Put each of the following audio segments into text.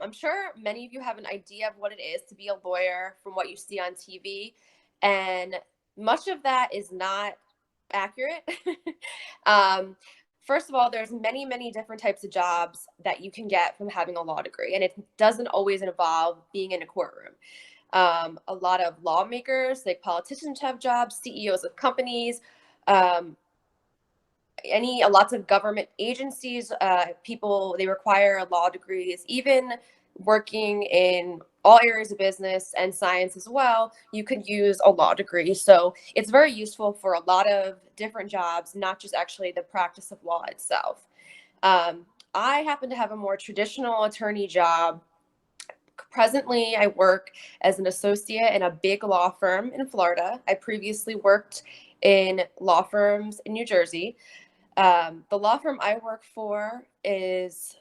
I'm sure many of you have an idea of what it is to be a lawyer from what you see on TV, and much of that is not accurate. um, First of all, there's many, many different types of jobs that you can get from having a law degree, and it doesn't always involve being in a courtroom. A lot of lawmakers, like politicians, have jobs, CEOs of companies, um, lots of government agencies, people, they require law degrees. Even working in all areas of business and science as well, you could use a law degree. So it's very useful for a lot of different jobs, not just actually the practice of law itself. I happen to have a more traditional attorney job. Presently, I work as an associate in a big law firm in Florida. I previously worked in law firms in New Jersey. The law firm I work for is,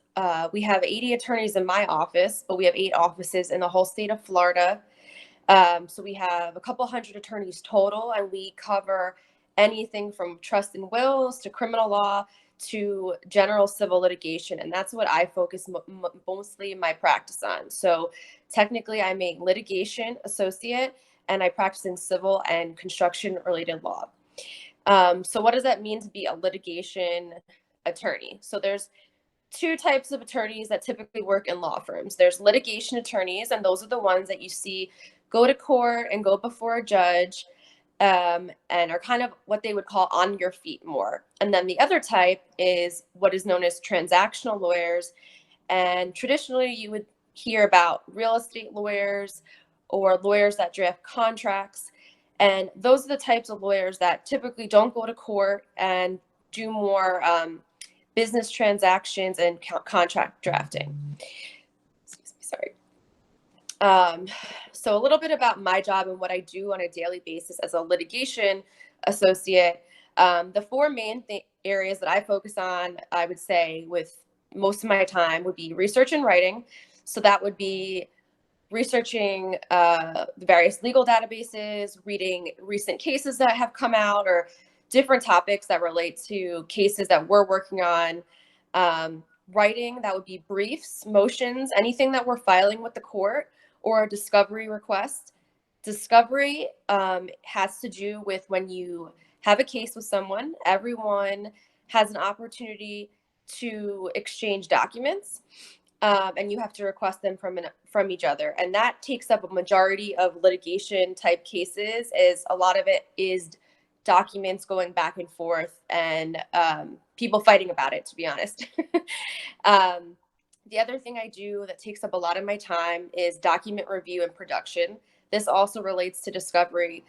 we have 80 attorneys in my office, but we have 8 offices in the whole state of Florida. So we have a couple hundred attorneys total, and we cover anything from trust and wills to criminal law to general civil litigation. And that's what I focus mostly my practice on. So technically, I'm a litigation associate, and I practice in civil and construction related law. So what does that mean to be a litigation attorney? So there's two types of attorneys that typically work in law firms. There's litigation attorneys, and those are the ones that you see go to court and go before a judge, and are kind of what they would call on your feet more. And then the other type is what is known as transactional lawyers. And traditionally, you would hear about real estate lawyers or lawyers that draft contracts. And those are the types of lawyers that typically don't go to court and do more business transactions and contract drafting. Excuse me, sorry. So a little bit about my job and what I do on a daily basis as a litigation associate. The four main areas that I focus on, I would say, with most of my time would be research and writing. So that would be researching the various legal databases, reading recent cases that have come out, or different topics that relate to cases that we're working on. Writing, that would be briefs, motions, anything that we're filing with the court, or a discovery request. Discovery has to do with when you have a case with someone, everyone has an opportunity to exchange documents, and you have to request them from each other. And that takes up a majority of litigation type cases, is a lot of it is documents going back and forth, and people fighting about it, to be honest. The other thing I do that takes up a lot of my time is document review and production. This also relates to discovery.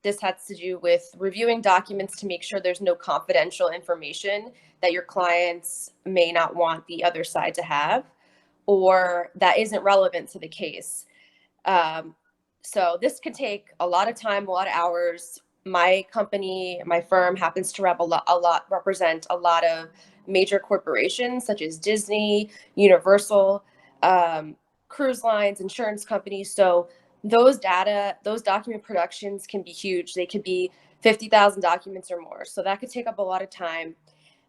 This has to do with reviewing documents to make sure there's no confidential information that your clients may not want the other side to have, or that isn't relevant to the case. So this can take a lot of time, a lot of hours. My company, my firm happens to represent a lot of major corporations such as Disney, Universal, cruise lines, insurance companies. So those document productions can be huge. They could be 50,000 documents or more. So that could take up a lot of time.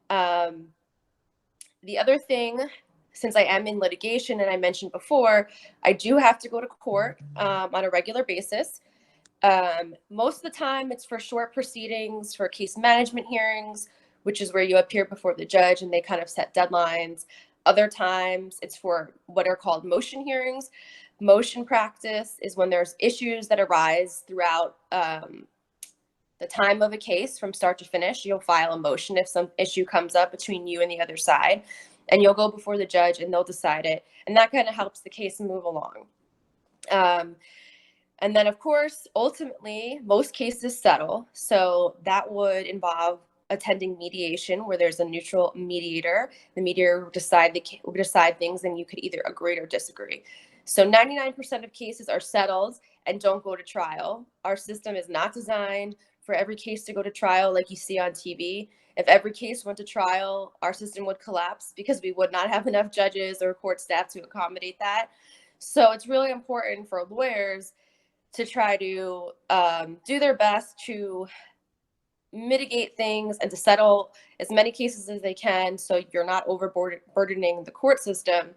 The other thing, since I am in litigation, and I mentioned before, I do have to go to court on a regular basis. Most of the time, it's for short proceedings, for case management hearings, which is where you appear before the judge and they kind of set deadlines. Other times, it's for what are called motion hearings. Motion practice is when there's issues that arise throughout the time of a case from start to finish. You'll file a motion if some issue comes up between you and the other side, and you'll go before the judge and they'll decide it. And that kind of helps the case move along. And then, of course, ultimately, most cases settle. So that would involve attending mediation, where there's a neutral mediator. The mediator will decide things, and you could either agree or disagree. So 99% of cases are settled and don't go to trial. Our system is not designed for every case to go to trial like you see on TV. If every case went to trial, our system would collapse because we would not have enough judges or court staff to accommodate that. So it's really important for lawyers to try to do their best to mitigate things and to settle as many cases as they can, so you're not overburdening the court system.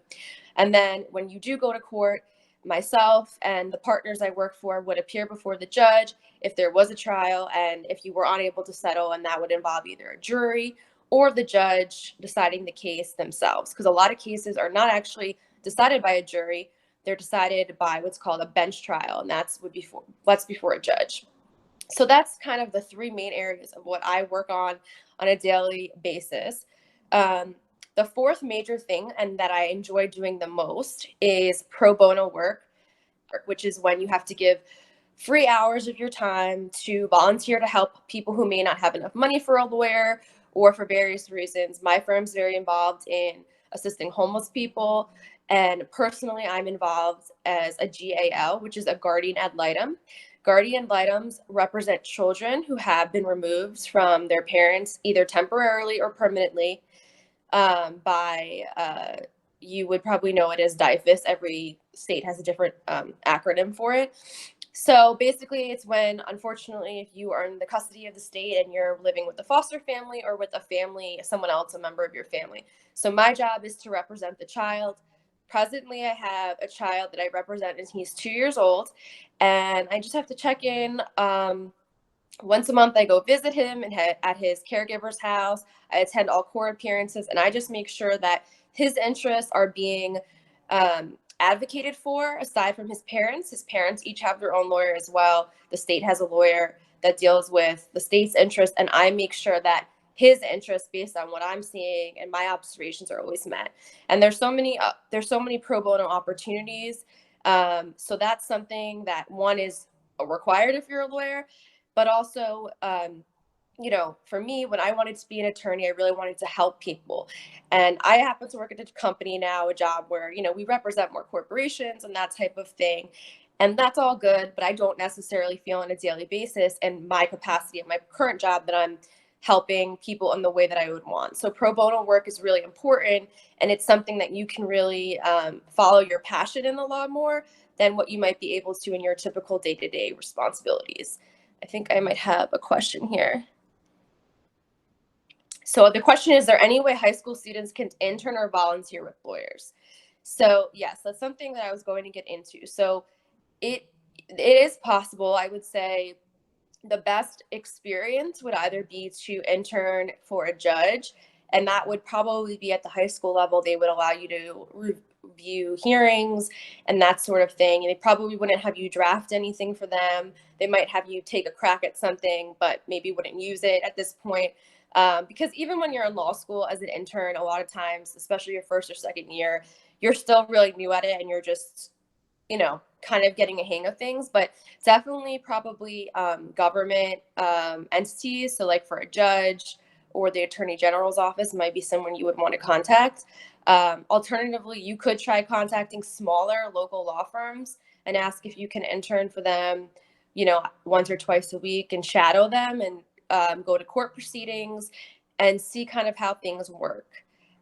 And then when you do go to court, myself and the partners I work for would appear before the judge if there was a trial and if you were unable to settle, and that would involve either a jury or the judge deciding the case themselves. Because a lot of cases are not actually decided by a jury, they're decided by what's called a bench trial, and what's before a judge. So that's kind of the three main areas of what I work on a daily basis. Um, the fourth major thing, and that I enjoy doing the most, is pro bono work, which is when you have to give free hours of your time to volunteer to help people who may not have enough money for a lawyer or for various reasons. My firm's very involved in assisting homeless people. And personally, I'm involved as a GAL, which is a guardian ad litem. Guardian ad litems represent children who have been removed from their parents, either temporarily or permanently, you would probably know it as DIFUS. Every state has a different acronym for it. So basically, it's when, unfortunately, if you are in the custody of the state and you're living with a foster family or with a family, someone else, a member of your family. So my job is to represent the child. Presently, I have a child that I represent, and he's 2 years old. And I just have to check in. Once a month, I go visit him at his caregiver's house. I attend all court appearances, and I just make sure that his interests are being advocated for. Aside from his parents each have their own lawyer as well. The state has a lawyer that deals with the state's interest, and I make sure that his interests, based on what I'm seeing and my observations, are always met. And there's so many pro bono opportunities. So that's something that, one, is required if you're a lawyer, but also, for me, when I wanted to be an attorney, I really wanted to help people. And I happen to work at a company now, a job where, we represent more corporations and that type of thing. And that's all good, but I don't necessarily feel on a daily basis in my capacity at my current job that I'm helping people in the way that I would want. So pro bono work is really important, and it's something that you can really follow your passion in the law more than what you might be able to in your typical day-to-day responsibilities. I think I might have a question here. So the question is there any way high school students can intern or volunteer with lawyers? So yes, that's something that I was going to get into. So it is possible. I would say the best experience would either be to intern for a judge, and that would probably be at the high school level. They would allow you to review hearings and that sort of thing. And they probably wouldn't have you draft anything for them. They might have you take a crack at something, but maybe wouldn't use it at this point. Because even when you're in law school as an intern, a lot of times, especially your first or second year, you're still really new at it, and you're just, kind of getting a hang of things. But definitely probably government entities. So like for a judge or the attorney general's office might be someone you would want to contact. Alternatively, you could try contacting smaller local law firms and ask if you can intern for them, once or twice a week, and shadow them and go to court proceedings and see kind of how things work.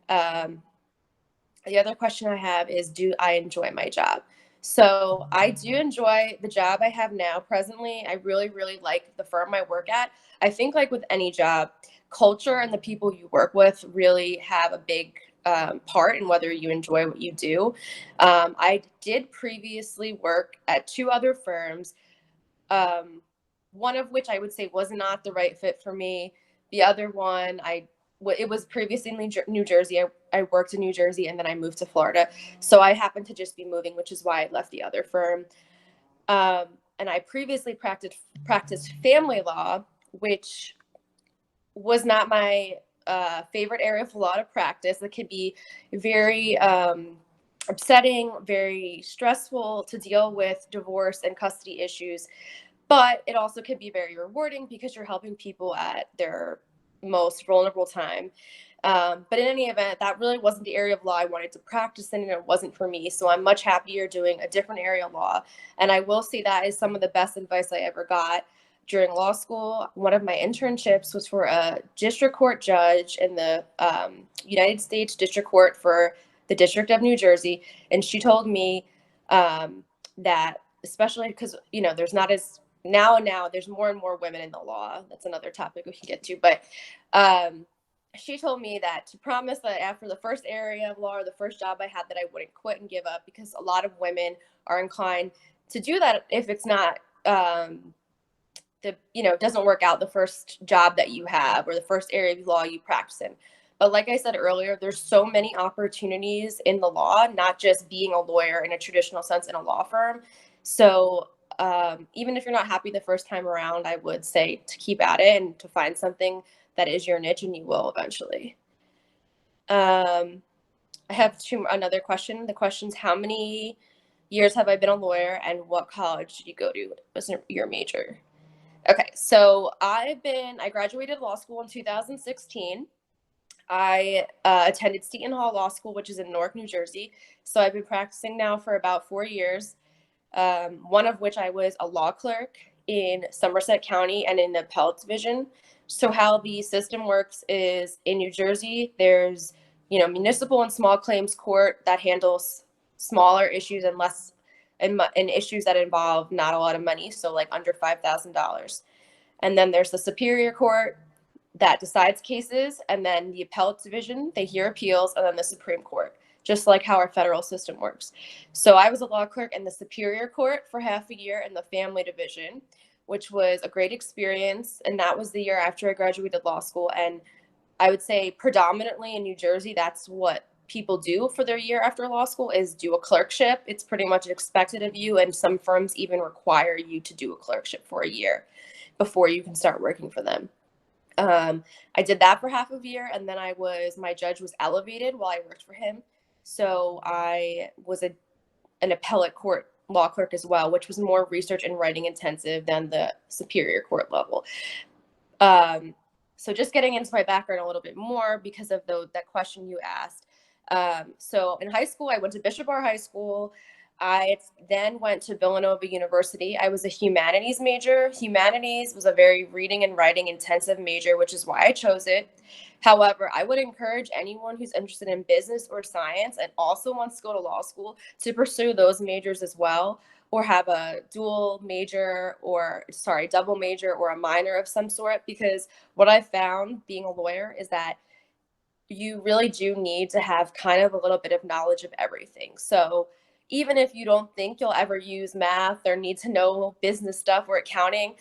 The other question I have is, do I enjoy my job? So I do enjoy the job I have now. Presently, I really, really like the firm I work at. I think, like with any job, culture and the people you work with really have a big part in whether you enjoy what you do. I did previously work at two other firms, one of which I would say was not the right fit for me. The other one, it was previously in New Jersey. I worked in New Jersey, and then I moved to Florida. So I happened to just be moving, which is why I left the other firm. And I previously practiced family law, which was not my favorite area of law to practice. It could be very upsetting, very stressful to deal with divorce and custody issues. But it also can be very rewarding because you're helping people at their most vulnerable time. But in any event, that really wasn't the area of law I wanted to practice in, and it wasn't for me. So I'm much happier doing a different area of law. And I will say that is some of the best advice I ever got during law school. One of my internships was for a district court judge in the United States District Court for the District of New Jersey. And she told me that, especially because, there's not as now there's more and more women in the law. That's another topic we can get to. But she told me that to promise that after the first area of law or the first job I had that I wouldn't quit and give up, because a lot of women are inclined to do that if it's not doesn't work out the first job that you have or the first area of law you practice in. But like I said earlier, there's so many opportunities in the law, not just being a lawyer in a traditional sense in a law firm. So even if you're not happy the first time around, I would say to keep at it and to find something that is your niche, and you will eventually. I have another question. The question's, how many years have I been a lawyer, and what college did you go to? Was your major? Okay, so I graduated law school in 2016. I attended Seton Hall Law School, which is in Newark, New Jersey. So I've been practicing now for about 4 years, one of which I was a law clerk in Somerset County and in the appellate division. So how the system works is in New Jersey, there's municipal and small claims court that handles smaller issues and less and issues that involve not a lot of money, so like under $5,000. And then there's the Superior Court that decides cases, and then the Appellate Division, they hear appeals, and then the Supreme Court, just like how our federal system works. So I was a law clerk in the Superior Court for half a year in the Family Division, which was a great experience. And that was the year after I graduated law school. And I would say predominantly in New Jersey, that's what people do for their year after law school, is do a clerkship. It's pretty much expected of you, and some firms even require you to do a clerkship for a year before you can start working for them. I did that for half a year, and then my judge was elevated while I worked for him. So I was an appellate court law clerk as well, which was more research and writing intensive than the Superior Court level. So just getting into my background a little bit more because of that question you asked. So in high school, I went to Bishop Bar High School. I then went to Villanova University. I was a humanities major. Humanities was a very reading and writing intensive major, which is why I chose it. However, I would encourage anyone who's interested in business or science and also wants to go to law school to pursue those majors as well, or have a double major or a minor of some sort, because what I found being a lawyer is that you really do need to have kind of a little bit of knowledge of everything. So even if you don't think you'll ever use math or need to know business stuff or accounting,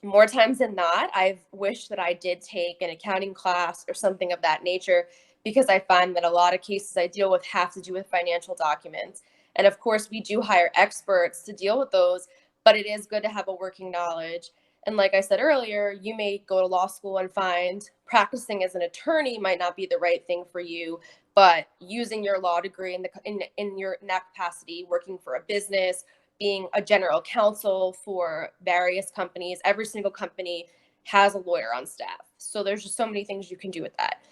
more times than not, I've wished that I did take an accounting class or something of that nature, because I find that a lot of cases I deal with have to do with financial documents. And of course, we do hire experts to deal with those, but it is good to have a working knowledge. And like I said earlier, you may go to law school and find practicing as an attorney might not be the right thing for you, but using your law degree in that capacity, working for a business, being a general counsel for various companies, every single company has a lawyer on staff. So there's just so many things you can do with that.